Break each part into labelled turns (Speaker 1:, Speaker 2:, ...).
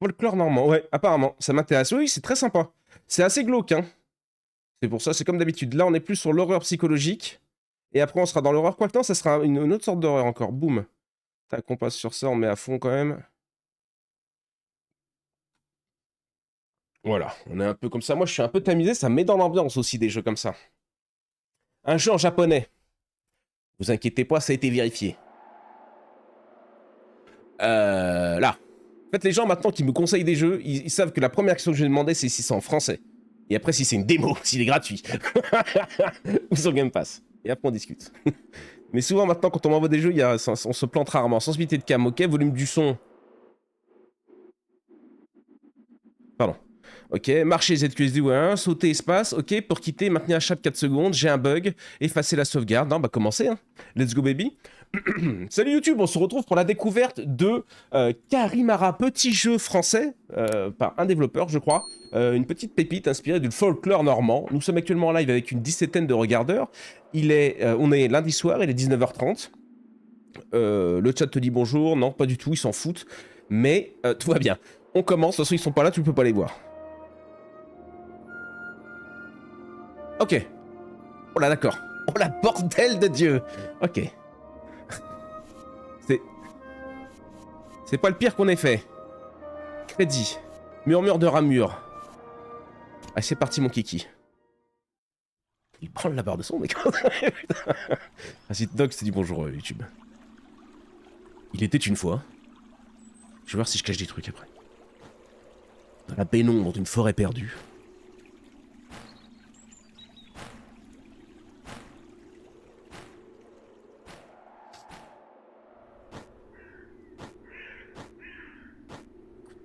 Speaker 1: Folklore normand, ouais, apparemment, ça m'intéresse. Oui, c'est très sympa. C'est assez glauque, hein. C'est pour ça, c'est comme d'habitude. Là, on est plus sur l'horreur psychologique. Et après, on sera dans l'horreur. Quoique, non, ça sera une autre sorte d'horreur encore. Boum. Tac, on passe sur ça, on met à fond quand même. Voilà, on est un peu comme ça. Moi, je suis un peu tamisé, ça me met dans l'ambiance aussi, des jeux comme ça. Un jeu en japonais. Vous inquiétez pas, ça a été vérifié. Là. En fait, les gens maintenant qui me conseillent des jeux, ils savent que la première question que je vais demander, c'est si c'est en français. Et après, si c'est une démo, s'il est gratuit. Ou sur Game Pass. Et après, on discute. Mais souvent, maintenant, quand on m'envoie des jeux, on se plante rarement. Sensibilité de cam, ok. Volume du son. Pardon. Ok. Marcher ZQSD ou 1. Sauter espace. Ok. Pour quitter, maintenir à chaque 4 secondes. J'ai un bug. Effacer la sauvegarde. Non, bah, commencez. Hein. Let's go, baby. Salut YouTube, on se retrouve pour la découverte de Karimara, petit jeu français, par un développeur je crois, une petite pépite inspirée du folklore normand. Nous sommes actuellement en live avec une 17aine de regardeurs, on est lundi soir, il est 19h30, le chat te dit bonjour, non pas du tout, ils s'en foutent, mais tout va bien. On commence, de toute façon ils sont pas là, tu peux pas les voir. Ok, oh là d'accord, oh la bordel de Dieu, ok. C'est pas le pire qu'on ait fait. Crédit. Murmure de ramure. Ah, c'est parti, mon kiki. Il prend la barre de son, mec. Vas-y, Doc, te dit bonjour, YouTube. Il était une fois. Je vais voir si je cache des trucs après. Dans la pénombre d'une forêt perdue.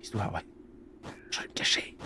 Speaker 1: Histoire, ouais. Je vais me cacher.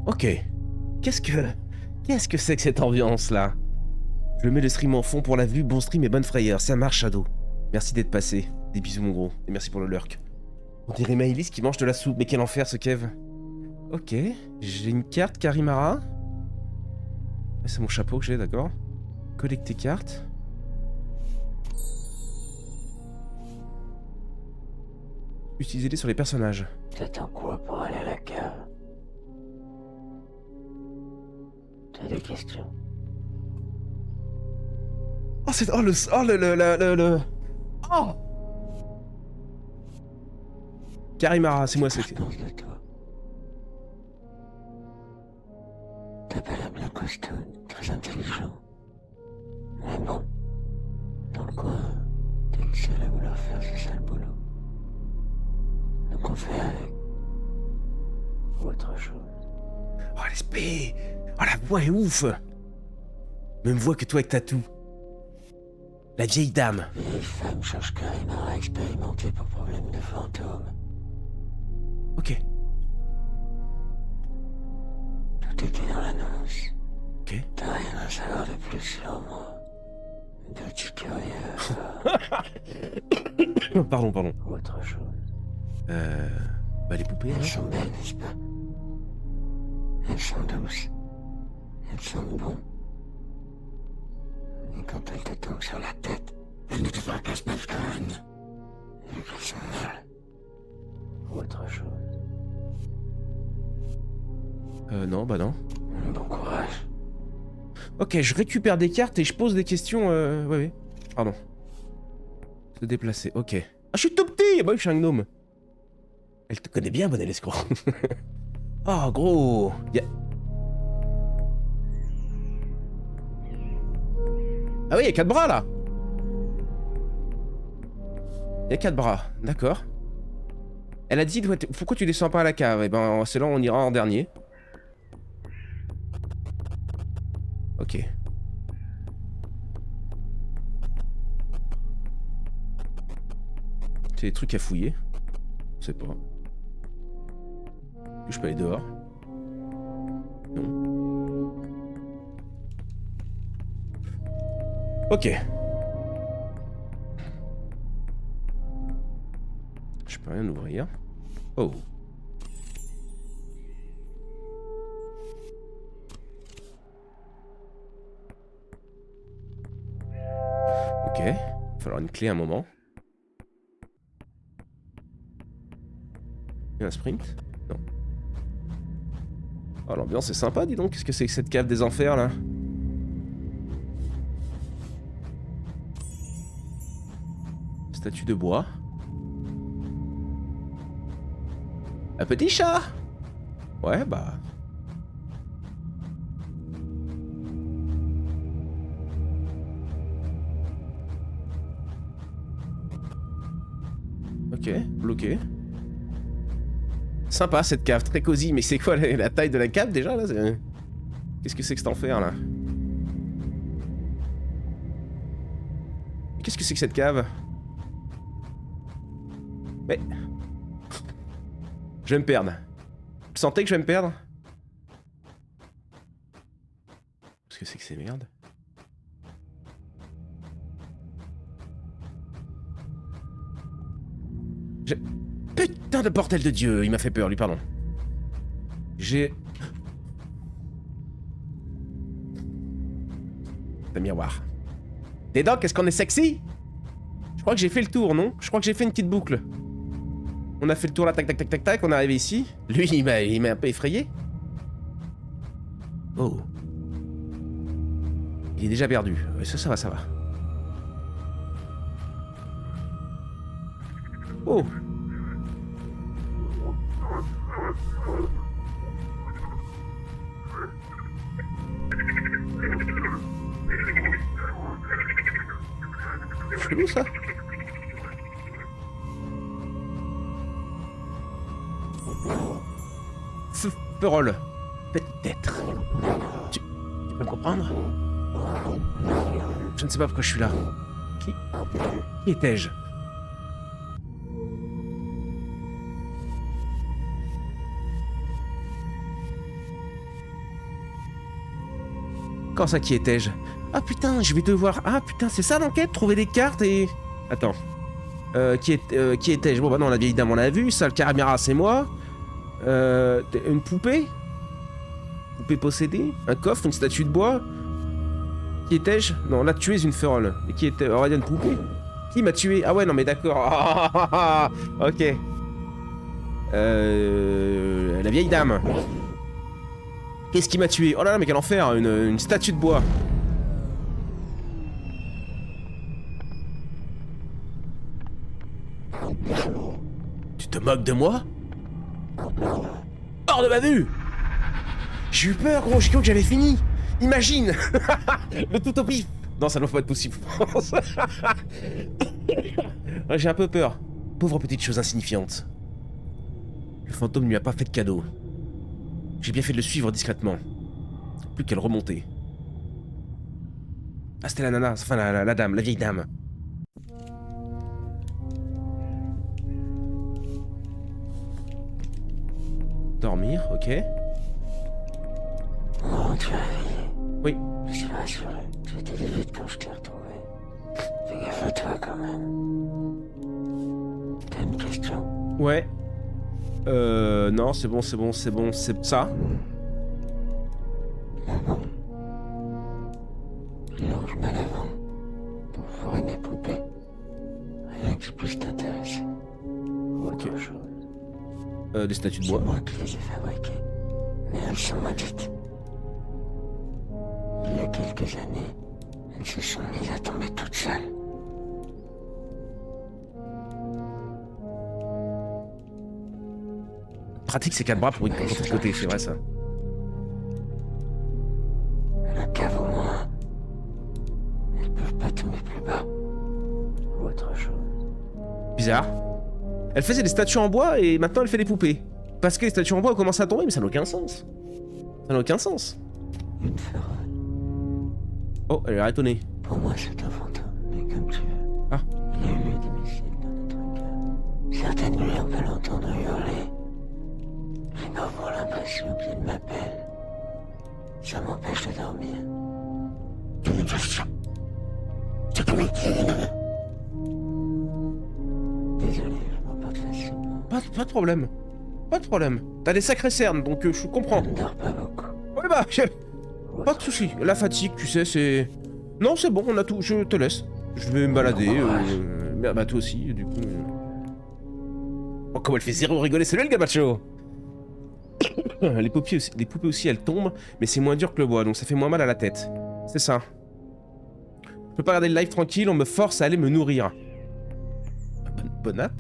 Speaker 1: Ok. Qu'est-ce que c'est que cette ambiance-là? Je mets le stream en fond pour la vue, bon stream et bonne frayeur. Ça marche, Shadow. Merci d'être passé. Des bisous, mon gros. Et merci pour le lurk. On dirait Maëlys qui mange de la soupe. Mais quel enfer, ce Kev. Ok. J'ai une carte Karimara. C'est mon chapeau que j'ai, d'accord. Collecter carte. Utilisez-les sur les personnages.
Speaker 2: T'attends quoi pour aller à la cave? T'as des questions?
Speaker 1: Oh, c'est... Oh, le... Oh Karimara, c'est moi, c'est...
Speaker 2: Je pense de toi. T'as pas l'air bien costaud, très intelligent. Mais bon, dans le coin, t'es le seul à vouloir faire ce sale boulot. Donc on fait avec. Ou autre chose.
Speaker 1: Oh, l'esprit. Oh, la voix est ouf. Même voix que toi avec ta toux. La vieille dame.
Speaker 2: Les femmes cherchent Karimara à expérimenter pour problème de fantôme.
Speaker 1: Ok.
Speaker 2: Tout était dans l'annonce.
Speaker 1: Ok.
Speaker 2: T'as rien à savoir de plus sur moi. D'être curieux.
Speaker 1: Pardon.
Speaker 2: Ou autre chose.
Speaker 1: Bah les poupées,
Speaker 2: Elles
Speaker 1: hein.
Speaker 2: sont belles, n'est-ce pas? Elles sont douces. Elles sentent bon. Et quand elles te tombent sur la tête, elles ne te fracassent pas le crâne. Et qu'elles sont molles. Ou autre chose.
Speaker 1: Non, bah non.
Speaker 2: Bon courage.
Speaker 1: Ok, je récupère des cartes et je pose des questions, ouais. Pardon. Se déplacer, ok. Ah, je suis tout petit. Bah oui, je suis un gnome. Elle te connaît bien, bonne escroc. Oh, gros. Ah oui, il y a 4 bras, là. Il y a 4 bras, d'accord. Elle a dit, ouais, pourquoi tu descends pas à la cave? Eh ben, c'est là on ira en dernier. Ok. C'est des trucs à fouiller. Je sais pas. Je peux aller dehors. Non. Ok. Je peux rien ouvrir. Oh. Ok. Il va falloir une clé à un moment. Il y a un sprint? Non. Oh, l'ambiance est sympa, dis donc. Qu'est-ce que c'est que cette cave des enfers, là? Statue de bois. Un petit chat! Ouais, bah... Ok, bloqué. Sympa cette cave, très cosy, mais c'est quoi la taille de la cave déjà là? Qu'est-ce que c'est que cet enfer là? Qu'est-ce que c'est que cette cave? Mais... Je vais me perdre. Vous sentez que je vais me perdre? Qu'est-ce que c'est que ces merdes? Putain de bordel de Dieu, il m'a fait peur lui, pardon. J'ai... Le miroir. T'es donc, est-ce qu'on est sexy? Je crois que j'ai fait le tour, non? Je crois que j'ai fait une petite boucle. On a fait le tour là, tac tac tac tac tac, on est arrivé ici. Lui, il m'a un peu effrayé. Oh. Il est déjà perdu. Ouais, ça va, ça va. Oh. Chelou ça. Peurol. Peut-être. Tu peux me comprendre? Je ne sais pas pourquoi je suis là. Qui étais-je? Quand ça, qui étais-je? Ah putain, je vais devoir... Ah putain, c'est ça l'enquête? Trouver des cartes et... Attends. Qui étais-je? Bon bah non, la vieille dame on l'a vu, ça, le caméra c'est moi. Une poupée? Poupée possédée? Un coffre? Une statue de bois? Qui étais-je? Non, là tu es une férole. Et qui était... Aurélien, une poupée? Qui m'a tué? Ah ouais, non mais d'accord. Ok. La vieille dame. Qu'est-ce qui m'a tué? Oh là là, mais quel enfer! Une statue de bois. Tu te moques de moi? Hors de ma vue! J'ai eu peur, gros, j'ai cru que j'avais fini! Imagine! Le tout au pif! Non, ça ne doit pas être possible, je pense. Ouais, j'ai un peu peur. Pauvre petite chose insignifiante. Le fantôme ne lui a pas fait de cadeau. J'ai bien fait de le suivre discrètement. Plus qu'à le remonter. Ah, c'était la nana, enfin la dame, la vieille dame. Dormir, ok.
Speaker 2: Oh, tu as réveillé.
Speaker 1: Oui.
Speaker 2: Je suis rassuré. Tu étais vite quand je t'ai retrouvé. Fais gaffe à toi quand même. T'as une question?
Speaker 1: Ouais. Non, c'est bon, c'est ça.
Speaker 2: Longe mal avant. Pour fourrer mes poupées. Rien qui puisse t'intéresser. Autre chose.
Speaker 1: Des statues de bois.
Speaker 2: C'est moi qui les ai fabriquées. Mais elles sont maudites. Il y a quelques années, elles se sont mises à tomber toutes seules.
Speaker 1: Pratique ces quatre bras pour une contre côté, c'est vrai ça.
Speaker 2: La cave au moins. Elles peuvent pas tomber plus bas. Autre chose.
Speaker 1: Bizarre. Elle faisait des statues en bois et maintenant elle fait des poupées. Parce que les statues en bois ont commencé à tomber, mais ça n'a aucun sens. Ça n'a aucun sens.
Speaker 2: Une ferogne.
Speaker 1: Oh, elle a l'air étonnée.
Speaker 2: Pour moi, c'est un fantôme, mais comme tu veux.
Speaker 1: Ah.
Speaker 2: Il y a eu des missiles dans notre cœur. Certaines nuits, on peut l'entendre hurler. J'ai parfois l'impression qu'il m'appelle. Ça m'empêche de dormir. Désolé, je m'emporte facilement.
Speaker 1: Pas de problème. Pas de problème. T'as des sacrées cernes, donc je comprends.
Speaker 2: Je ne dors pas beaucoup.
Speaker 1: Ouais bah, pas de soucis. La fatigue, tu sais, c'est... Non, c'est bon, on a tout. Je te laisse. Je vais me balader. Bah toi aussi, du coup. Oh, comment elle fait zéro rigoler, c'est lui le gabacho. Les poupées aussi, elles tombent, mais c'est moins dur que le bois, donc ça fait moins mal à la tête. C'est ça. Je peux pas regarder le live tranquille, on me force à aller me nourrir. Bonne app.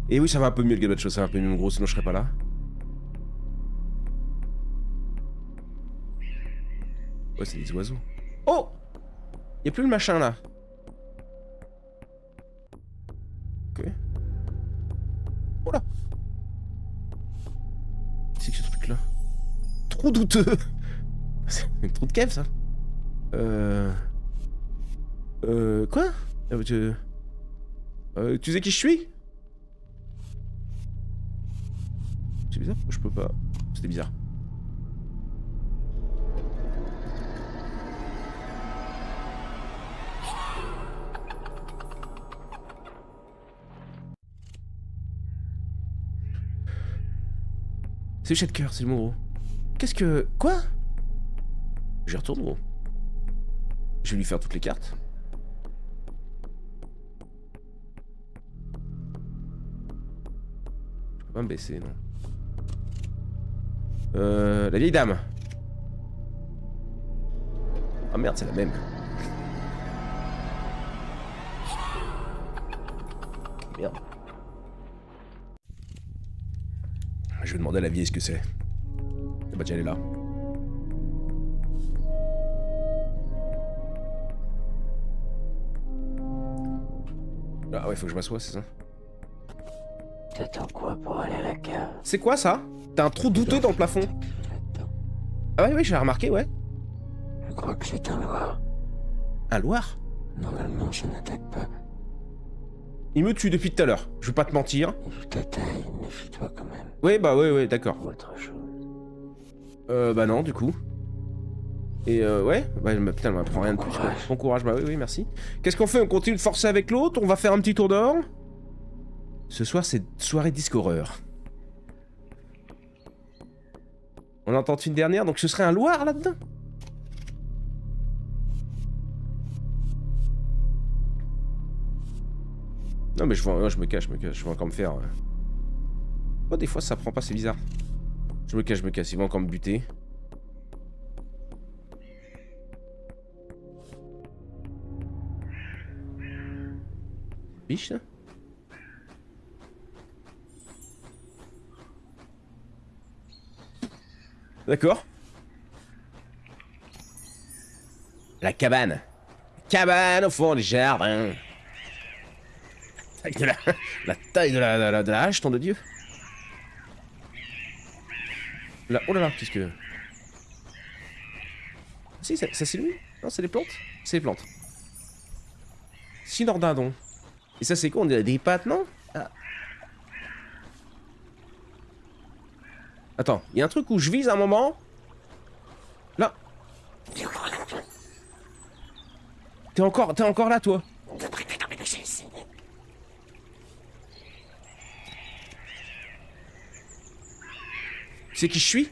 Speaker 1: Et oui, ça va un peu mieux le gabacho, ça va un peu mieux, mon gros, sinon je serais pas là. Ouais, c'est des oiseaux. Oh! Y'a plus le machin là. Ok. Oh là! C'est que ce truc là? Trop douteux! C'est une trop de kev ça. Quoi? Tu sais qui je suis? C'est bizarre, je peux pas. C'était bizarre. C'est le chat de cœur, c'est le mot gros. Qu'est-ce que... Quoi? J'y retourne gros. Je vais lui faire toutes les cartes. Je peux pas me baisser, non. La vieille dame. Ah merde, c'est la même. Merde. Je vais demander à la vieille ce que c'est. Ah bah tiens, elle est là. Ah ouais, faut que je m'assoie, c'est ça?
Speaker 2: T'attends quoi pour aller à la cave?
Speaker 1: C'est quoi ça? T'as un trou douteux dans le plafond.
Speaker 2: Là-dedans.
Speaker 1: Ah ouais, oui, j'ai remarqué, ouais.
Speaker 2: Je crois que c'est un loir.
Speaker 1: Un loir?
Speaker 2: Normalement, ça n'attaque pas.
Speaker 1: Il me tue depuis tout à l'heure. Je vais pas te mentir.
Speaker 2: Et vu ta taille, méfie-toi quand même.
Speaker 1: Oui, bah ouais, d'accord.
Speaker 2: Ou autre chose.
Speaker 1: Bah non, du coup. Et ouais, bah putain, elle m'apprend rien de plus. Quoi. Bon courage, bah oui, merci. Qu'est-ce qu'on fait? On continue de forcer avec l'autre? On va faire un petit tour dehors? Ce soir, c'est soirée disque horreur. On entend une dernière, donc ce serait un loir là-dedans? Non mais je vois, non, je me cache, je vais encore me faire... Oh, des fois ça prend pas, c'est bizarre. Je me casse, il va encore me buter. Biche, là. D'accord. La cabane. Cabane au fond du jardin. Avec la taille de la hache, ton de Dieu. Là, oh là là, qu'est-ce que... Si, ça c'est lui? Non, c'est les plantes? C'est les plantes. Synordindon. Et ça c'est quoi? On a des pattes, non? Ah. Attends, il y a un truc où je vise à un moment. Là. T'es encore là, toi? Tu sais qui je suis?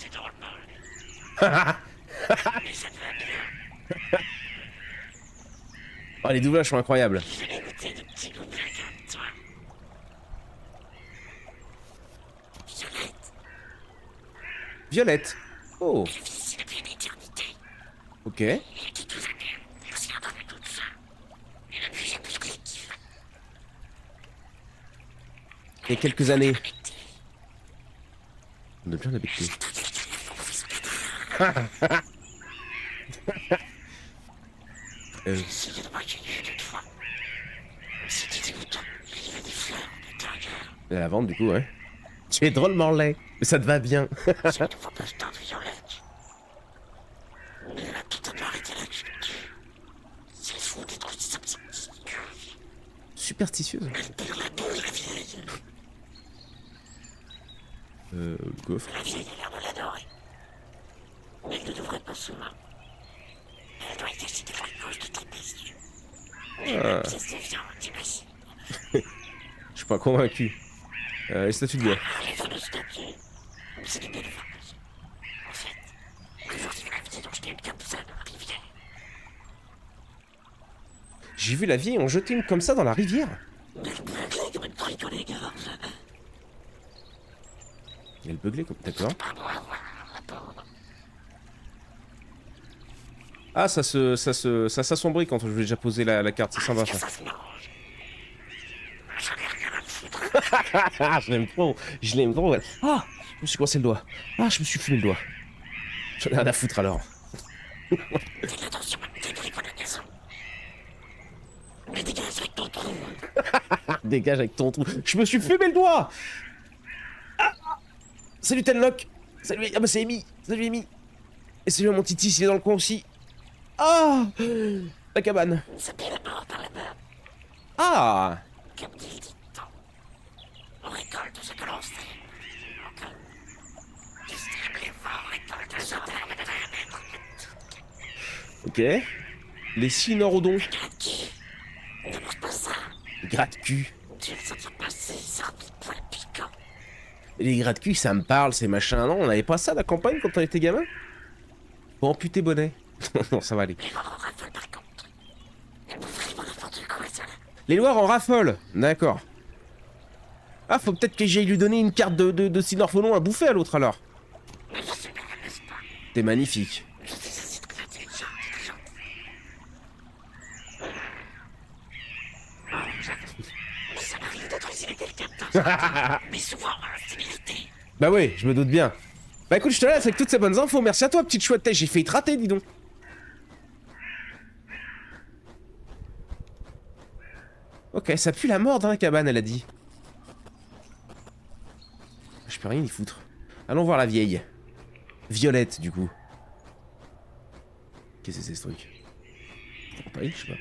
Speaker 1: Oh, les doublages sont incroyables. Violette. Oh. Ok. Il y a quelques années. On a bien habité. Et la vente, du coup, ouais. Tu es drôlement laid, mais ça te va bien.
Speaker 2: C'est le nouveau pasteur de Violette. Mais elle a totalement arrêté la culture. C'est fou d'être une superstitieuse.
Speaker 1: Superstitieuse.
Speaker 2: Elle perd la peau et la vieille.
Speaker 1: Gaufre.
Speaker 2: La vieille a l'air de l'adorer. Mais elle ne devrait pas se marrer. Elle doit être décidée par une cause de trapézio.
Speaker 1: Ah.
Speaker 2: C'est ce viande, t'imagines.
Speaker 1: Je suis pas convaincu. Les statues de bois.
Speaker 2: Les fameux statues. C'est des belles vaches. En fait, le jour du gravier dont je t'ai eu comme ça dans la rivière.
Speaker 1: J'ai vu la vieille en jeter une comme ça dans la rivière.
Speaker 2: Elle beuglait comme une trique les gars.
Speaker 1: Elle beuglait comme... D'accord.
Speaker 2: Pas moi, la pauvre.
Speaker 1: Ah, ça s'assombrit quand je vais déjà poser la carte. C'est sympa, ça.
Speaker 2: Ça se mange. J'en ai rien à foutre.
Speaker 1: Je l'aime trop. Je l'aime trop. Ouais. Ah, je me suis coincé le doigt. Ah, je me suis fumé le doigt. J'en ai rien à foutre alors.
Speaker 2: Fais attention à me débris pour la maison. Mais dégage avec ton trou.
Speaker 1: Dégage avec ton trou. Je me suis fumé le doigt. Ah, salut Tenlock. Salut. Ah bah c'est Amy. Salut Amy. Et salut à mon titi, il est dans le coin aussi. Ah, la cabane.
Speaker 2: Ça paie la mort par là-bas.
Speaker 1: Ah,
Speaker 2: Comme dit le dicton. On récolte ce que l'on sème. Distingue les vents, récolte ce que
Speaker 1: ok. Les cynorhodons.
Speaker 2: Gratte-cul. Ne mange pas ça.
Speaker 1: Gratte-cul.
Speaker 2: Tu le sens passer, sorti de poils piquants.
Speaker 1: Les gratte-cul, ça me parle, ces machins. Non, on avait pas ça à la campagne quand on était gamin. Pour amputer bonnet. Non, ça va aller.
Speaker 2: Les morts en raffolent par contre. Elles bouffent vraiment n'importe quoi, ça.
Speaker 1: Les Loirs en raffolent. D'accord. Ah, faut peut-être que j'aille lui donner une carte de cynorphonon à bouffer à l'autre alors.
Speaker 2: Mais je suis pas la n'est-ce pas.
Speaker 1: T'es magnifique.
Speaker 2: Je suis aussi très intelligent, très gentil. Oh, j'avoue. Ça m'arrive d'autoriser quelqu'un de temps en temps, mais souvent en intimidité.
Speaker 1: Bah oui, je me doute bien. Bah écoute, je te laisse avec toutes ces bonnes infos. Merci à toi, petite chouette. J'ai failli te rater, dis donc. Ok, ça pue la mort dans la cabane, elle a dit. Je peux rien y foutre. Allons voir la vieille. Violette, du coup. Qu'est-ce que c'est ce truc? Paris, je sais pas.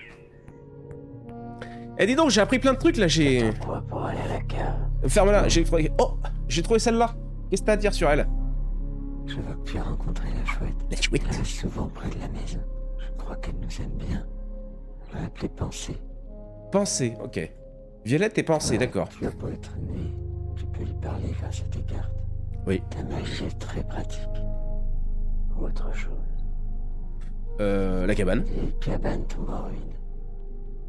Speaker 1: Eh dis donc, j'ai appris plein de trucs là, j'ai...
Speaker 2: Quoi pour aller à la cave?
Speaker 1: Ferme-la, j'ai trouvé... Oh, j'ai trouvé celle-là. Qu'est-ce que t'as à dire sur elle?
Speaker 2: Je veux que tu aies rencontré la chouette.
Speaker 1: La chouette.
Speaker 2: Elle est souvent près de la maison. Je crois qu'elle nous aime bien. On l'a appelée Pensée.
Speaker 1: Pensée, ok. Violette et Pensée, d'accord.
Speaker 2: Tu vas pas être né. Tu peux lui parler grâce à tes cartes.
Speaker 1: Oui.
Speaker 2: Ta magie est très pratique. Ou autre chose.
Speaker 1: La cabane.
Speaker 2: Des cabanes tombent en ruine.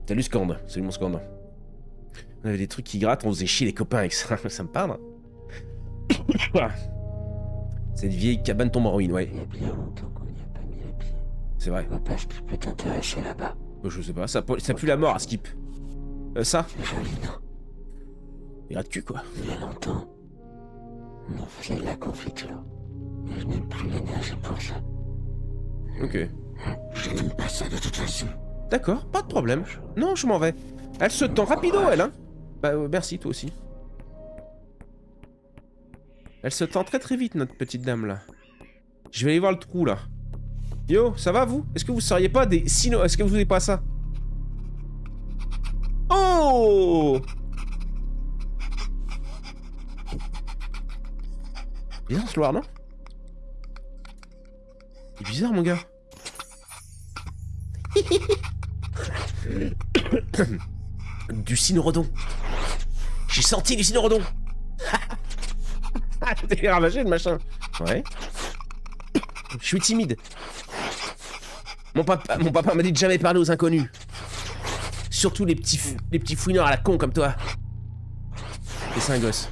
Speaker 1: Salut Scande, salut mon Scande. On avait des trucs qui grattent, on faisait chier les copains avec ça, ça me parle. Cette vieille cabane tombe en ruine, ouais.
Speaker 2: Il y a bien longtemps qu'on n'y a pas mis les pieds.
Speaker 1: C'est vrai.
Speaker 2: Je vois pas ce qui peut t'intéresser là-bas.
Speaker 1: Je sais pas, ça pue la mort à Skip. Ça,
Speaker 2: C'est joli, non?
Speaker 1: il gratte cul quoi.
Speaker 2: Il y a longtemps, on faisait de la confiture. Mais je n'ai plus l'énergie pour ça.
Speaker 1: Ok.
Speaker 2: Je n'aime pas ça de toute façon.
Speaker 1: D'accord, pas de problème. Non, je m'en vais. Elle se tend rapido, elle, hein. Bah, merci, toi aussi. Elle se tend très très vite, notre petite dame, là. Je vais aller voir le trou, là. Yo, ça va, vous? Est-ce que vous seriez pas des sino... Est-ce que vous n'avez pas ça? Oh! Bizarre, ce loir, non? C'est bizarre, mon gars. Du cynorhodon. J'ai senti du cynorhodon. T'es ravagé le machin. Ouais. Je suis timide. Mon papa m'a dit de jamais parler aux inconnus. Surtout les petits fouineurs à la con comme toi. Et c'est un gosse.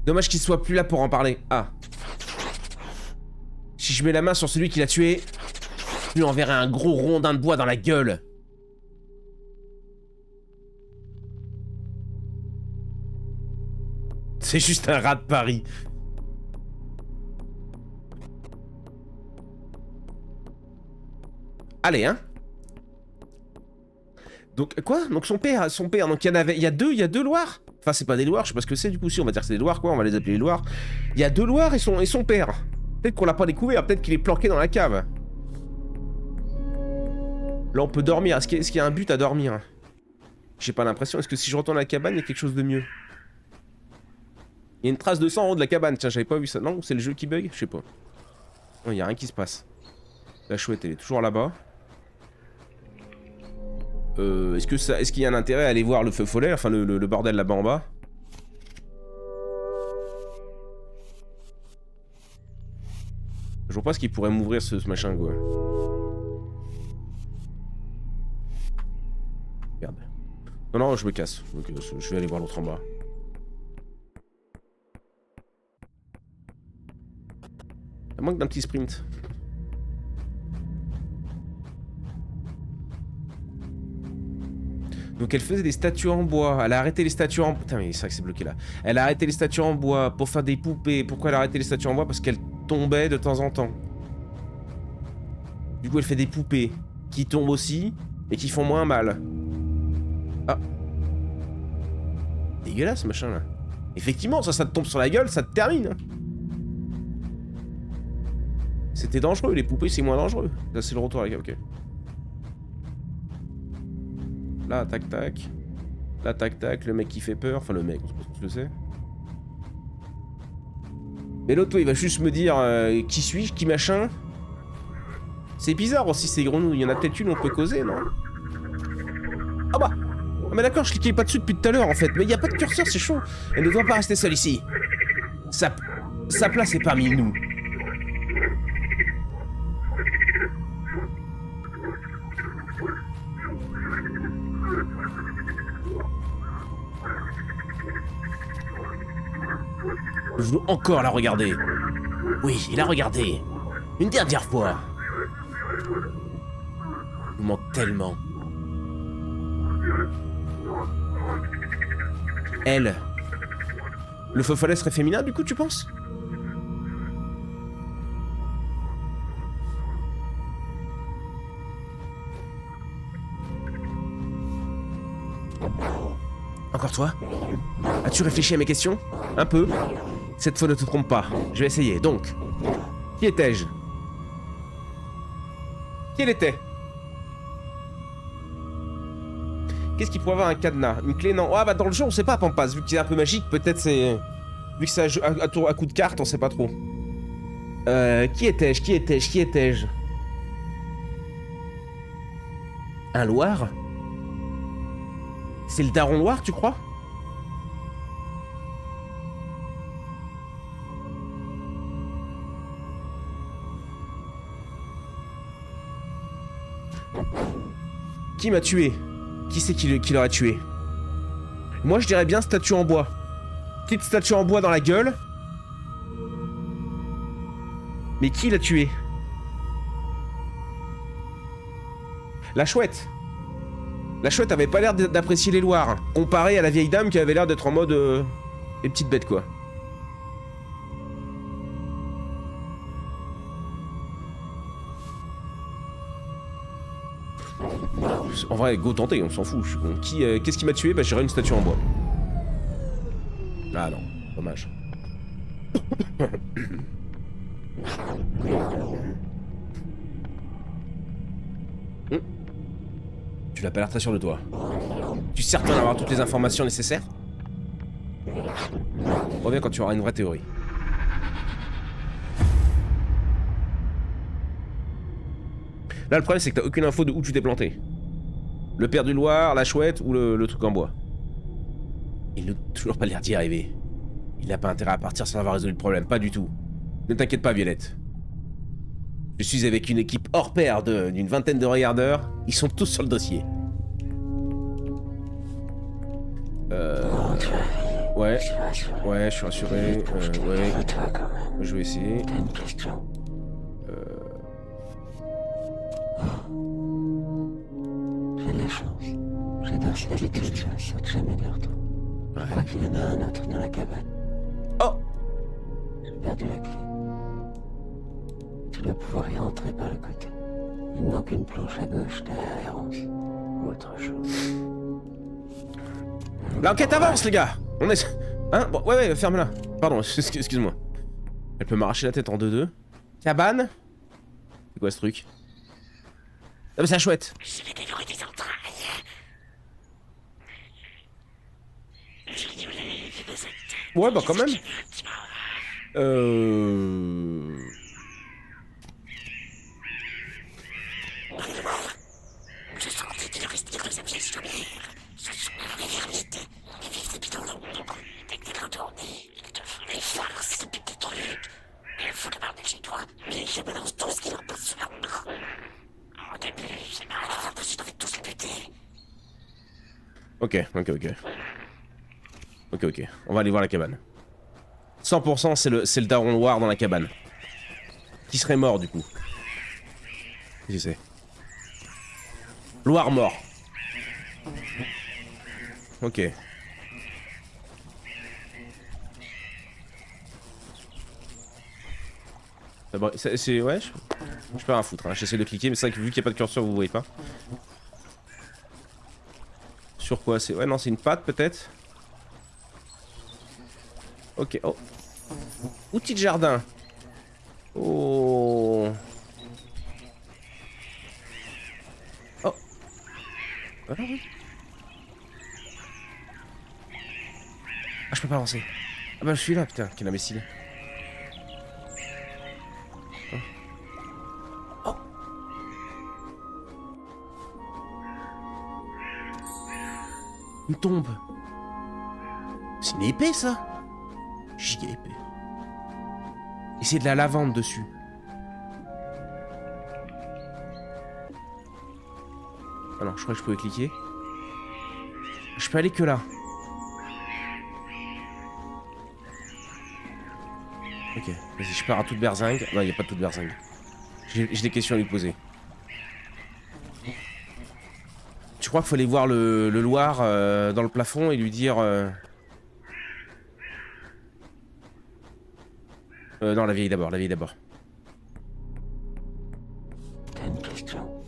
Speaker 1: Dommage qu'il soit plus là pour en parler. Ah. Si je mets la main sur celui qui l'a tué, je lui enverrai un gros rondin de bois dans la gueule. C'est juste un rat de Paris. Allez, hein. Donc, quoi? Donc son père, donc il y a deux Loirs? Enfin, Enfin, c'est pas des Loirs, je sais pas ce que c'est du coup. Si, on va dire que c'est des Loirs, quoi. On va les appeler les Loirs. Il y a 2 Loirs et son père. Peut-être qu'on l'a pas découvert, peut-être qu'il est planqué dans la cave. Là, on peut dormir. Est-ce qu'il y a un but à dormir? J'ai pas l'impression. Est-ce que si je retourne à la cabane, il y a quelque chose de mieux? Il y a une trace de sang en haut de la cabane. Tiens, j'avais pas vu ça. Non, c'est le jeu qui bug? Je sais pas. Non, il y a rien qui se passe. La chouette, elle est toujours là-bas. Est-ce qu'il y a un intérêt à aller voir le feu follet, enfin le bordel là-bas en bas? Je vois pas ce qui pourrait m'ouvrir ce machin, quoi. Merde. Non, non, je me casse. Je vais aller voir l'autre en bas. Ça manque d'un petit sprint. Donc elle faisait des statues en bois. Elle a arrêté les statues en... Putain, mais c'est vrai que c'est bloqué là. Elle a arrêté les statues en bois pour faire des poupées. Pourquoi elle a arrêté les statues en bois? Parce qu'elles tombaient de temps en temps. Du coup, elle fait des poupées qui tombent aussi et qui font moins mal. Ah. Dégueulasse, machin là. Effectivement, ça te tombe sur la gueule, ça te termine. C'était dangereux, les poupées c'est moins dangereux. Là, c'est le retour à la... Ok. Là, tac tac. Là, tac tac, le mec qui fait peur. Enfin, le mec, on sait pas ce que c'est. Mais l'autre, il va juste me dire qui suis-je, qui machin. C'est bizarre aussi, ces grenouilles. Il y en a peut-être une, on peut causer, non? Ah bah! Ah, mais d'accord, je cliquais pas dessus depuis tout à l'heure en fait. Mais il n'y a pas de curseur, c'est chaud. Elle ne doit pas rester seule ici. Sa place est parmi nous. Je veux encore la regarder. Oui, la regarder. Une dernière fois. Il me manque tellement. Elle. Le feu follet serait féminin du coup, tu penses? Encore toi? As-tu réfléchi à mes questions? Un peu. Cette fois ne te trompe pas. Je vais essayer. Donc, qui étais-je? Qui elle était? Qu'est-ce qui pourrait avoir un cadenas? Une clé? Non. Ah bah dans le jeu on sait pas, Pampas. Vu que c'est un peu magique, peut-être c'est... Vu que c'est à coup de carte, on sait pas trop. Qui étais-je? Qui étais-je? Qui étais-je? Un Loir? C'est le daron Loir, tu crois? Qui m'a tué? Qui c'est qui l'aurait tué? Moi je dirais bien statue en bois. Petite statue en bois dans la gueule. Mais qui l'a tué? La chouette. La chouette avait pas l'air d'apprécier les Loirs, comparé à la vieille dame qui avait l'air d'être en mode... les petites bêtes quoi. En vrai, go tenter, on s'en fout. Je suis con. Qu'est-ce qui m'a tué? Bah, j'irai une statue en bois. Ah non, dommage. Tu n'as pas l'air très sûr de toi. Tu es certain d'avoir toutes les informations nécessaires? Reviens quand tu auras une vraie théorie. Là, le problème, c'est que t'as aucune info de où tu t'es planté. Le père du Loir, la chouette ou le truc en bois. Il n'a toujours pas l'air d'y arriver. Il n'a pas intérêt à partir sans avoir résolu le problème, pas du tout. Ne t'inquiète pas, Violette. Je suis avec une équipe hors pair d'une vingtaine de regardeurs. Ils sont tous sur le dossier. Ouais. Ouais, je suis rassuré. Ouais. Je vais essayer.
Speaker 2: T'as une question? J'ai de la chance. J'adore cette habitude, je ne saute jamais de leur trou. Je crois qu'il y en a un autre dans la cabane.
Speaker 1: Oh!
Speaker 2: J'ai perdu la clé. Tu dois pouvoir y rentrer par le côté. Il manque une planche à gauche derrière les ronces. Ou autre chose.
Speaker 1: L'enquête avance, les gars! On est... Hein? Bon, ouais, ferme-la. Pardon, excuse-moi. Elle peut m'arracher la tête en 2-2. Cabane? C'est quoi ce truc? Ah mais c'est chouette.
Speaker 2: Je vais dévorer tes entrailles.
Speaker 1: Ouais, bah quand même.
Speaker 2: Je sentais qu'il respire dans sa pièce sommaire. Ce sont les vermites, les vifs des bidons. Dès que t'es retourné, ils te font les farces et puis des trucs. Il faut le barder chez toi, mais je balance tout ce qui leur passe sous la main. Au début, j'ai mal à la fin parce que je devais tous les buter.
Speaker 1: Ok. On va aller voir la cabane. 100% c'est le daron noir dans la cabane. Qui serait mort du coup. Qu'est-ce que c'est? Loire mort. Ok. C'est... Ouais, je peux rien foutre, hein. J'essaie de cliquer, mais c'est vrai que vu qu'il n'y a pas de curseur, vous voyez pas. Sur quoi c'est... Ouais, non, c'est une patte peut-être. Ok, oh. Outil de jardin. Oh. Oh. Ah oui. Ah, je peux pas avancer. Ah bah je suis là, putain, quel imbécile. Oh. Une tombe. C'est une épée ça? Giga épée. Et c'est de la lavande dessus. Ah non, je crois que je pouvais cliquer. Je peux aller que là. Ok, vas-y, je pars à toute berzingue. Non, il n'y a pas de toute berzingue. J'ai des questions à lui poser. Tu crois qu'il faut aller voir le Loir dans le plafond et lui dire... non, la vieille d'abord,
Speaker 2: T'as une question?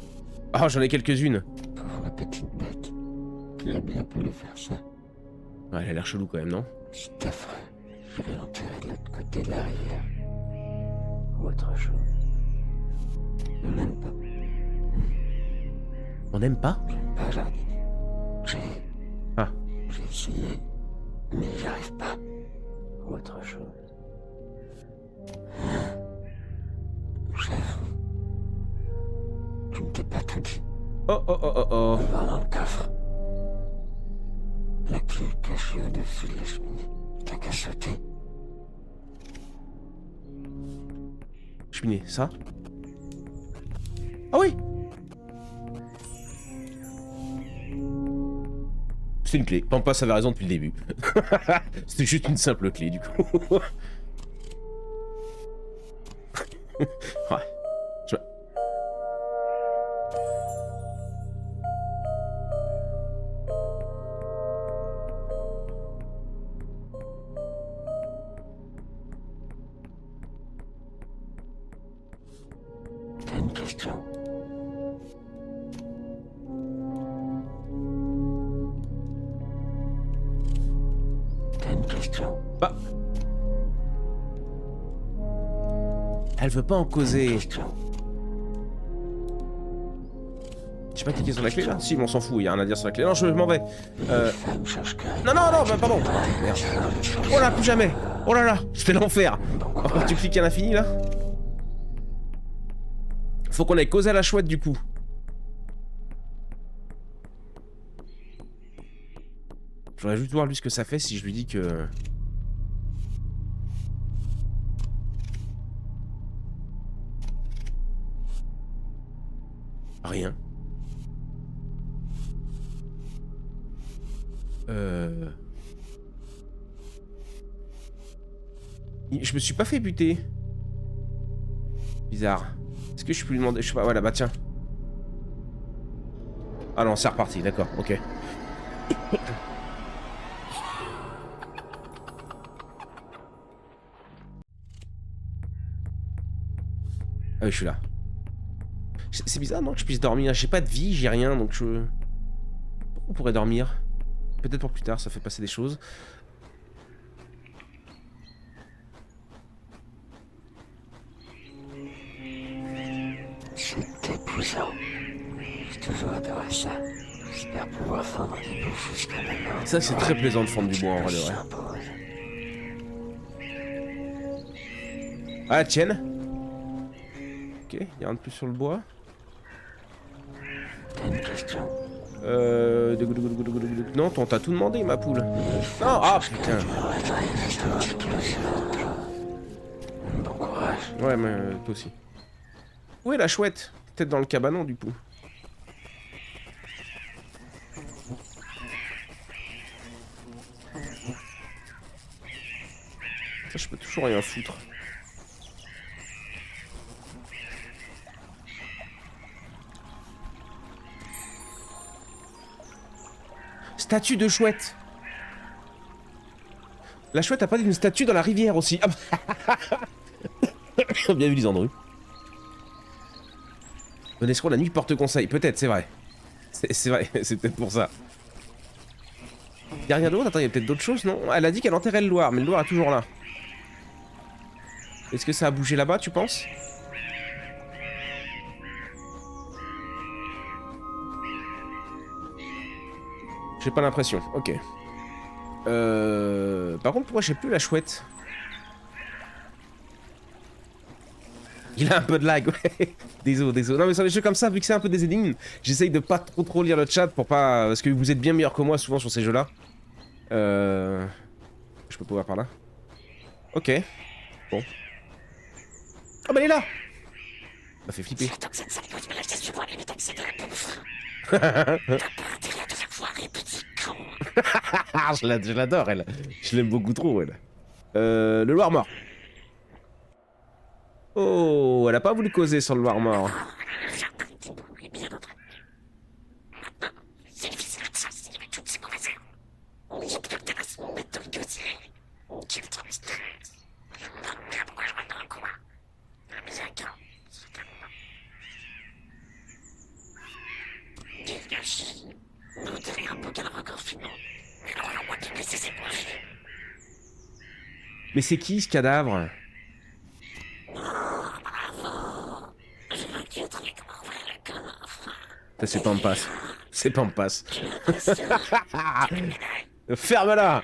Speaker 1: Ah, j'en ai quelques-unes.
Speaker 2: Pour la petite bête, qui a bien pu le faire ça.
Speaker 1: Ouais, elle a l'air chelou quand même, non?
Speaker 2: C'est affreux. Je vais l'enterrer de l'autre côté de la rivière. Ou autre chose. Je n'aime pas.
Speaker 1: On n'aime pas?
Speaker 2: J'aime pas jardiner.
Speaker 1: Ah.
Speaker 2: J'ai essayé, mais j'y arrive pas. Ou autre chose. Chef, tu ne t'es pas tout dit.
Speaker 1: Oh.
Speaker 2: On va dans le coffre. La clé est cachée au-dessus de la cheminée. T'as qu'à sauter.
Speaker 1: Cheminée, ça? Ah oui! C'est une clé. Pampas avait raison depuis le début. C'était juste une simple clé du coup. Ouais.
Speaker 2: T'as une question? T'as une question?
Speaker 1: Bah. Elle veut pas en causer. J'ai pas cliqué sur la clé là? Si, mais on s'en fout, il y a rien à dire sur la clé. Non, je m'en vais. Non, bah, pardon. Merde. Oh là, plus jamais. Oh là là, c'était l'enfer. Oh, tu cliques à l'infini là? Faut qu'on aille causer à la chouette du coup. Je voudrais juste voir lui ce que ça fait si je lui dis que... Rien. Je me suis pas fait buter. Bizarre. Est-ce que je peux lui demander... Je sais pas, voilà, bah tiens. Ah non, c'est reparti, d'accord, ok. Ah oui, je suis là. C'est bizarre, non, que je puisse dormir. J'ai pas de vie, j'ai rien, donc je... Pourquoi on pourrait dormir? Peut-être pour plus tard, ça fait passer des choses.
Speaker 2: C'est épousant. J'ai toujours adoré ça. J'espère pouvoir fendre des bouts jusqu'à maintenant.
Speaker 1: Ça, c'est très plaisant de fendre du bois en vrai de vrai. Ah, la tienne. Ok, y'a rien de plus sur le bois.
Speaker 2: T'as une question?
Speaker 1: Non, t'as tout demandé, ma poule. Non, ah putain.
Speaker 2: Bon courage.
Speaker 1: Ouais, mais toi aussi. Où est la chouette? Peut-être dans le cabanon, du coup. Ça, je peux toujours rien foutre. Statue de chouette. La chouette a pas d'une statue dans la rivière aussi. Ah bah. Bien vu, Lisandru. L'escroc, la nuit porte conseil. Peut-être, c'est vrai. C'est vrai, c'est peut-être pour ça. Y'a rien d'autre? Attends, y'a peut-être d'autres choses, non? Elle a dit qu'elle enterrait le Loir, mais le Loir est toujours là. Est-ce que ça a bougé là-bas, tu penses? J'ai pas l'impression, ok. Par contre, pourquoi j'ai plus la chouette? Il a un peu de lag, ouais. Désolé. Non mais sur les jeux comme ça, vu que c'est un peu des énigmes, j'essaye de pas trop lire le chat pour pas... Parce que vous êtes bien meilleur que moi souvent sur ces jeux-là. Je peux pouvoir par là. Ok. Bon. Oh bah elle est là. Ça fait flipper. Je l'adore, elle. Je l'aime beaucoup trop, elle. Le Loir mort. Oh, elle a pas voulu causer sur le Loir mort. Mais c'est qui ce cadavre? C'est pas en passe. C'est pas en passe. Ferme-la.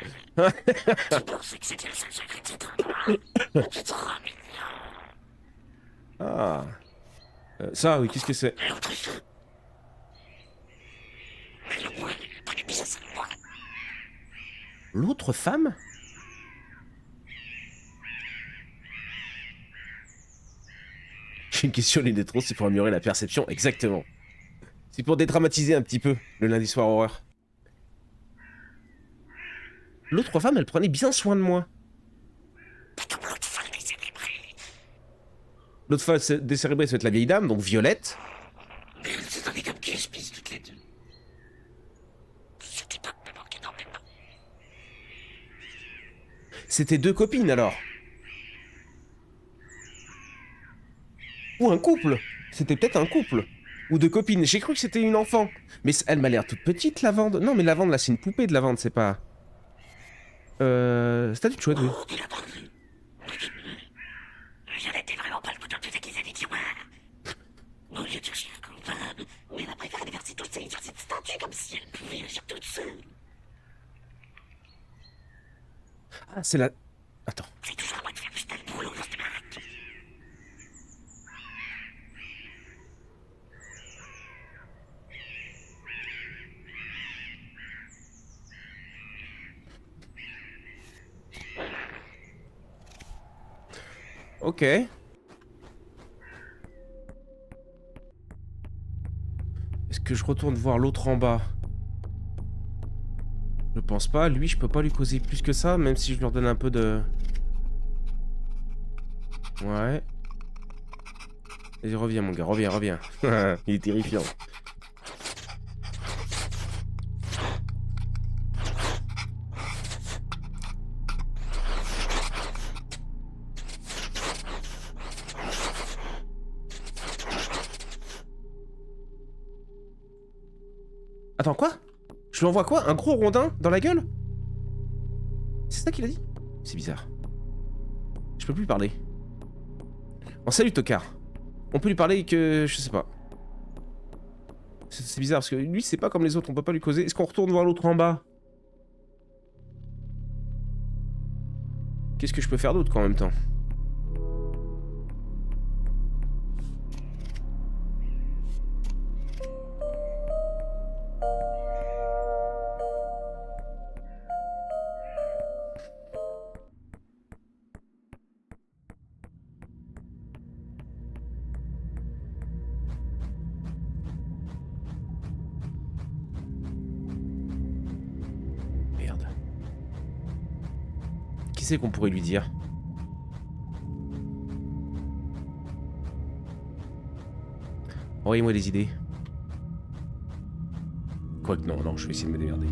Speaker 1: Ah. Ça, oui, qu'est-ce que c'est? L'autre femme? J'ai une question, l'une des trop, c'est pour améliorer la perception, exactement. C'est pour dédramatiser un petit peu le lundi soir horreur. L'autre femme, elle prenait bien soin de moi. L'autre femme décérébrée, ça va être la vieille dame, donc Violette. C'était deux copines alors. Ou un couple. C'était peut-être un couple. Ou deux copines. J'ai cru que c'était une enfant. Mais elle m'a l'air toute petite, Lavande. Non, mais Lavande, là, c'est une poupée de Lavande, c'est pas... Statue de chouette, oui.
Speaker 2: Violette est vraiment pas le couteau de déguisé des tiroirs. Au lieu de chercher un coupable, elle a préféré déverser toute sa vie sur cette statue comme si elle pouvait agir toute seule.
Speaker 1: Ah, c'est la... Attends.
Speaker 2: C'est toujours à moi de faire juste un boulot dans cette baraque.
Speaker 1: Ok. Est-ce que je retourne voir l'autre en bas? Je pense pas. Lui, je peux pas lui causer plus que ça, même si je lui redonne un peu de... Ouais. Vas-y, reviens, mon gars. Reviens. Il est terrifiant. Attends, quoi? Je lui envoie quoi? Un gros rondin dans la gueule? C'est ça qu'il a dit? C'est bizarre. Je peux plus parler. Oh, salut, tocard. On peut lui parler que... je sais pas. C'est bizarre parce que lui c'est pas comme les autres, on peut pas lui causer. Est-ce qu'on retourne voir l'autre en bas? Qu'est-ce que je peux faire d'autre en même temps? Merde. Qui c'est qu'on pourrait lui dire? Envoyez-moi des idées. Quoique non, non, je vais essayer de me démerder.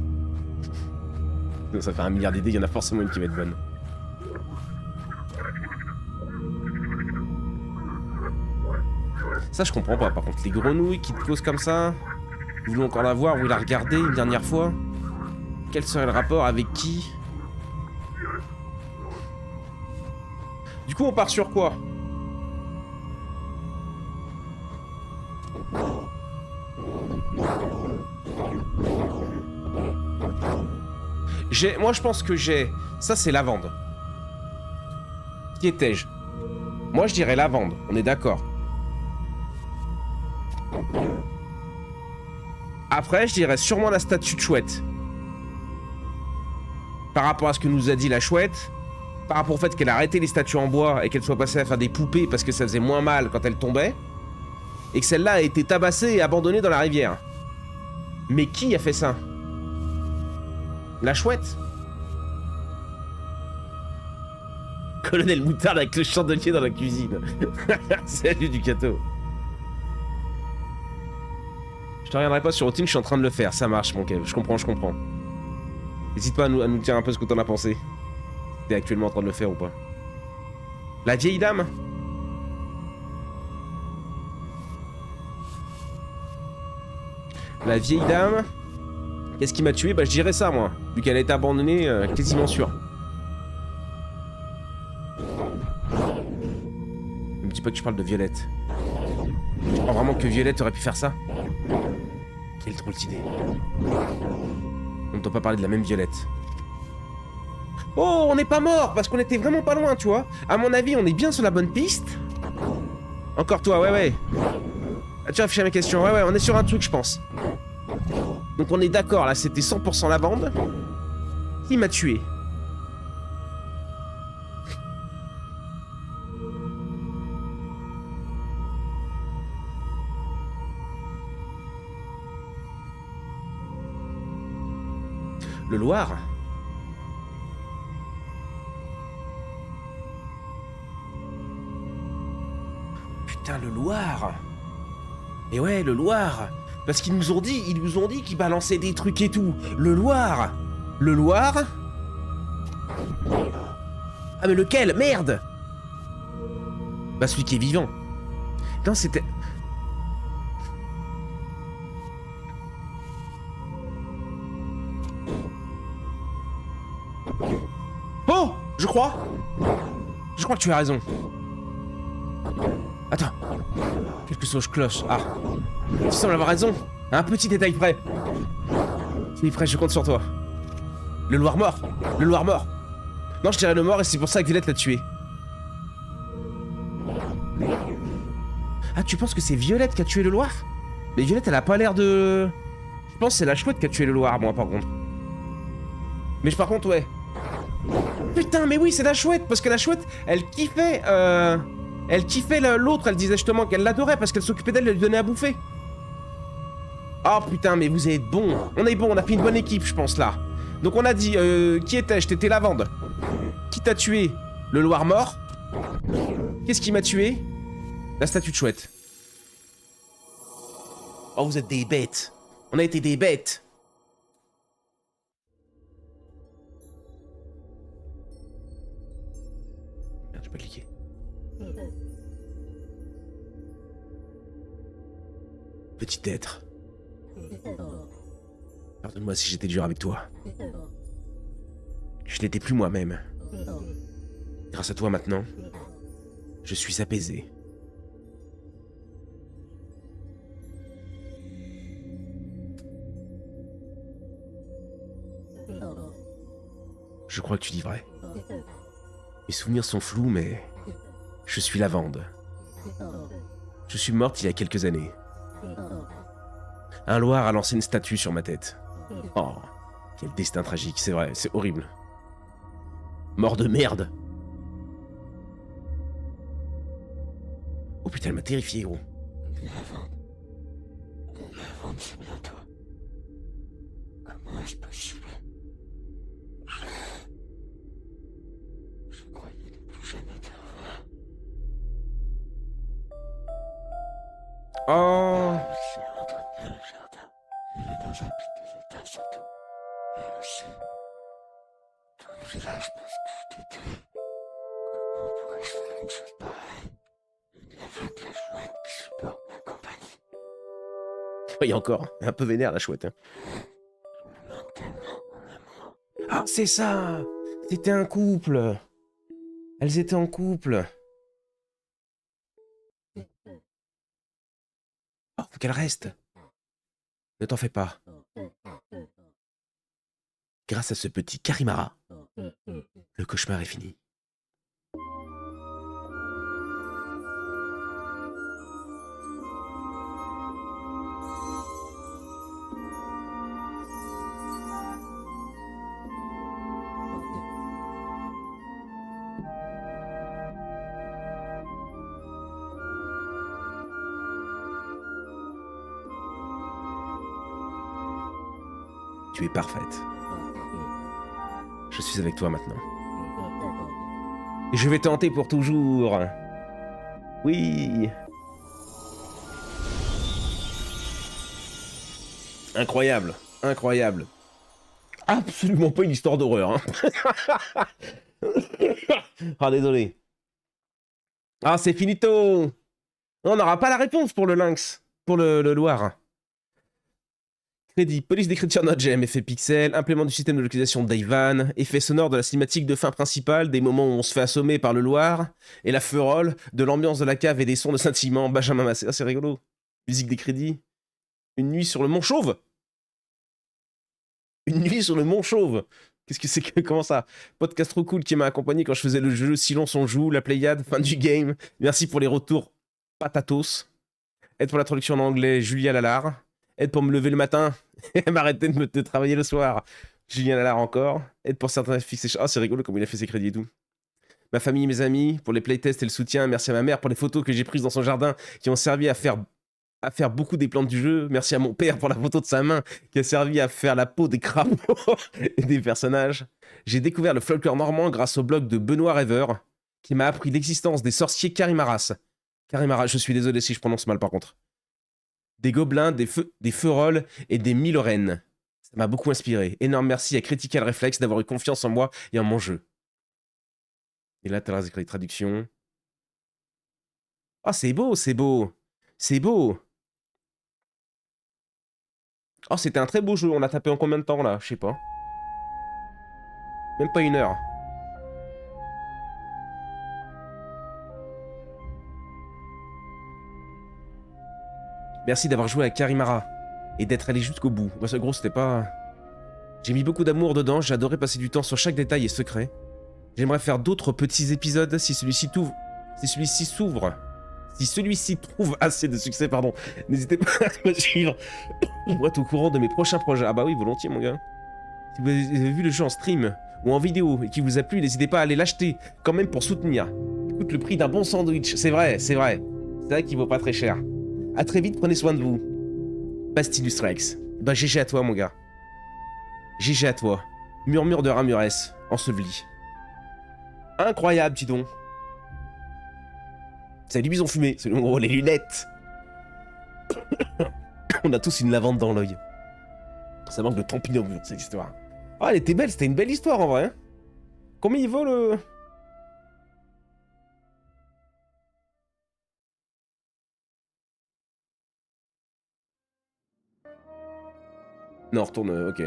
Speaker 1: Ça fait 1 milliard d'idées, il y en a forcément une qui va être bonne. Ça je comprends pas, par contre, les grenouilles qui te causent comme ça, vous voulez encore la voir ou la regarder une dernière fois? Quel serait le rapport avec qui? Du coup on part sur quoi? Moi je pense que j'ai... Ça c'est lavande. Qui étais-je? Moi je dirais lavande, on est d'accord. Après je dirais sûrement la statue de chouette. Par rapport à ce que nous a dit la chouette, par rapport au fait qu'elle a arrêté les statues en bois et qu'elle soit passée à faire des poupées parce que ça faisait moins mal quand elle tombait, et que celle-là a été tabassée et abandonnée dans la rivière. Mais qui a fait ça? La chouette? Colonel Moutarde avec le chandelier dans la cuisine. Salut Ducato. Je te reviendrai pas sur routine, je suis en train de le faire. Ça marche mon Kev, je comprends, je comprends. N'hésite pas à nous dire un peu ce que t'en as pensé. T'es actuellement en train de le faire ou pas? La vieille dame? La vieille dame? Qu'est-ce qui m'a tué? Bah je dirais ça moi. Vu qu'elle a été abandonnée, quasiment sûr. Ne me dis pas que je parle de Violette. Tu crois vraiment que Violette aurait pu faire ça? Quelle drôle d'idée. On ne doit pas parler de la même Violette. Oh, on n'est pas mort parce qu'on était vraiment pas loin, tu vois. À mon avis, on est bien sur la bonne piste. Encore toi, ouais, ouais. Ah, tu réfléchis à mes questions. Ouais, ouais, on est sur un truc, je pense. Donc on est d'accord, là, c'était 100% la bande. Qui m'a tué? Le Loir? Putain, le Loir! Et ouais, le Loir! Parce qu'ils nous ont dit qu'ils balançaient des trucs et tout. Le Loir! Le Loir? Ah mais lequel? Merde! Bah celui qui est vivant. Non, c'était... Oh! Je crois que tu as raison. Attends. Quelque chose cloche. Ah. Tu sembles avoir raison. Un petit détail près. Tu es prêt, je compte sur toi. Le Loir mort. Le Loir mort. Non, je dirais le mort et c'est pour ça que Violette l'a tué. Ah, tu penses que c'est Violette qui a tué le Loir? Mais Violette, elle a pas l'air de... Je pense que c'est la chouette qui a tué le Loir, moi, par contre. Mais par contre, ouais. Putain, mais oui, c'est la chouette, parce que la chouette, elle kiffait l'autre, elle disait justement qu'elle l'adorait parce qu'elle s'occupait d'elle et lui donnait à bouffer. Oh putain, mais vous êtes bon. On est bon, on a fait une bonne équipe, je pense, là. Donc on a dit, qui étais-je? T'étais lavande. Qui t'a tué? Le Loir mort. Qu'est-ce qui m'a tué? La statue de chouette. Oh, vous êtes des bêtes. On a été des bêtes. Merde, j'ai pas cliqué. Petit être. Pardonne-moi si j'étais dur avec toi. Je n'étais plus moi-même. Grâce à toi maintenant, je suis apaisé. Je crois que tu dis vrai. Mes souvenirs sont flous, mais je suis Lavande. Je suis morte il y a quelques années. Un Loir a lancé une statue sur ma tête. Oh, quel destin tragique, c'est vrai, c'est horrible. Mort de merde. Oh putain, elle m'a terrifié, gros.
Speaker 2: Lavande, c'est bien toi. Comment est-ce possible? Je croyais ne plus jamais te revoir.
Speaker 1: Oh.
Speaker 2: C'est entretenu le jardin. Il est dans un piteux état surtout. Et aussi, tout le village pense que je t'ai tué. Comment pourrais-je faire une chose pareille? Il n'y avait que la chouette qui supporte ma compagnie.
Speaker 1: Il y a encore un peu vénère la chouette. Hein.
Speaker 2: Je me manque tellement, mon amour.
Speaker 1: Ah, c'est ça. C'était un couple. Elles étaient en couple. Oh, faut qu'elle reste. Ne t'en fais pas. Grâce à ce petit Karimara, le cauchemar est fini. Tu es parfaite. Je suis avec toi maintenant. Et je vais tenter pour toujours. Oui. Incroyable. Incroyable. Absolument pas une histoire d'horreur. Hein. Ah, désolé. Ah, c'est finito. On n'aura pas la réponse pour le lynx. Pour le Loir. Crédit, police d'écriture Node.js, effet pixel, implément du système de localisation d'Ivan, effet sonore de la cinématique de fin principale, des moments où on se fait assommer par le Loir, et la ferolle, de l'ambiance de la cave et des sons de scintillement, Benjamin Massé, ah, c'est rigolo. Musique des crédits. Une nuit sur le Mont Chauve. Une nuit sur le Mont Chauve. Qu'est-ce que c'est que... Comment ça? Podcast trop cool qui m'a accompagné quand je faisais le jeu Silence on joue, la Pléiade, fin du game. Merci pour les retours patatos. Aide pour la traduction en anglais, Julia Lalard. Aide pour me lever le matin et m'arrêter de travailler le soir. Julien Lalard encore. Aide pour certains fixés. Ah, c'est rigolo comme il a fait ses crédits et tout. Ma famille, mes amis, pour les playtests et le soutien. Merci à ma mère pour les photos que j'ai prises dans son jardin qui ont servi à faire beaucoup des plantes du jeu. Merci à mon père pour la photo de sa main qui a servi à faire la peau des crapauds et des personnages. J'ai découvert le folklore normand grâce au blog de Benoît Rêveur qui m'a appris l'existence des sorciers Karimaras. Karimaras, je suis désolé si je prononce mal par contre. Des gobelins, des feurolles et des milorènes. Ça m'a beaucoup inspiré. Énorme merci à Critical Reflex d'avoir eu confiance en moi et en mon jeu. Et là, t'as les traductions. Ah, c'est beau, c'est beau. C'est beau. Oh, c'était un très beau jeu. On a tapé en combien de temps, là? Je sais pas. Même pas 1 heure. Merci d'avoir joué à Karimara. Et d'être allé jusqu'au bout. Moi, ce gros, c'était pas... J'ai mis beaucoup d'amour dedans. J'ai adoré passer du temps sur chaque détail et secret. J'aimerais faire d'autres petits épisodes si celui-ci s'ouvre. Si celui-ci trouve assez de succès, pardon. N'hésitez pas à me suivre pour être au courant de mes prochains projets. Ah bah oui, volontiers, mon gars. Si vous avez vu le jeu en stream ou en vidéo et qui vous a plu, n'hésitez pas à aller l'acheter, quand même pour soutenir. Il coûte le prix d'un bon sandwich. C'est vrai, c'est vrai. C'est vrai qu'il vaut pas très cher. A très vite, prenez soin de vous. Bastillus Rex. Bah GG à toi, mon gars. GG à toi. Murmure de Ramures, enseveli. Incroyable, dis donc. Salut bison fumé. C'est oh, les lunettes. On a tous une lavande dans l'œil. Ça manque de tampino, cette histoire. Ah, elle était belle, c'était une belle histoire en vrai. Combien il vaut le... Non, retourne, ok.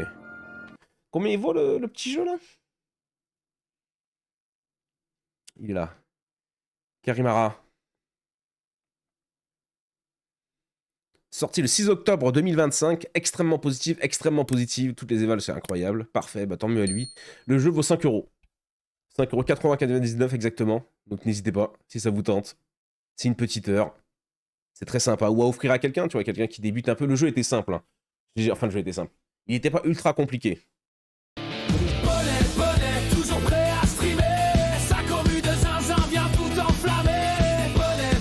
Speaker 1: Combien il vaut le petit jeu là? Il est là. Karimara. Sorti le 6 octobre 2025, extrêmement positive, toutes les évals c'est incroyable, parfait, bah tant mieux à lui. Le jeu vaut 5 euros. 5,99€ exactement, donc n'hésitez pas si ça vous tente. C'est une petite heure, c'est très sympa, ou à offrir à quelqu'un, tu vois, quelqu'un qui débute un peu. Le jeu était simple, hein. Enfin le jeu était simple, il n'était pas ultra compliqué.
Speaker 3: Bonnet, toujours prêt à streamer. Sa commu de zinzin vient tout enflammer.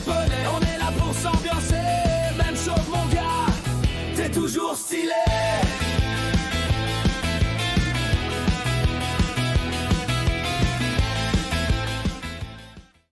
Speaker 3: Bonnet, on est là pour s'ambiancer. Même chose mon gars, t'es toujours stylé.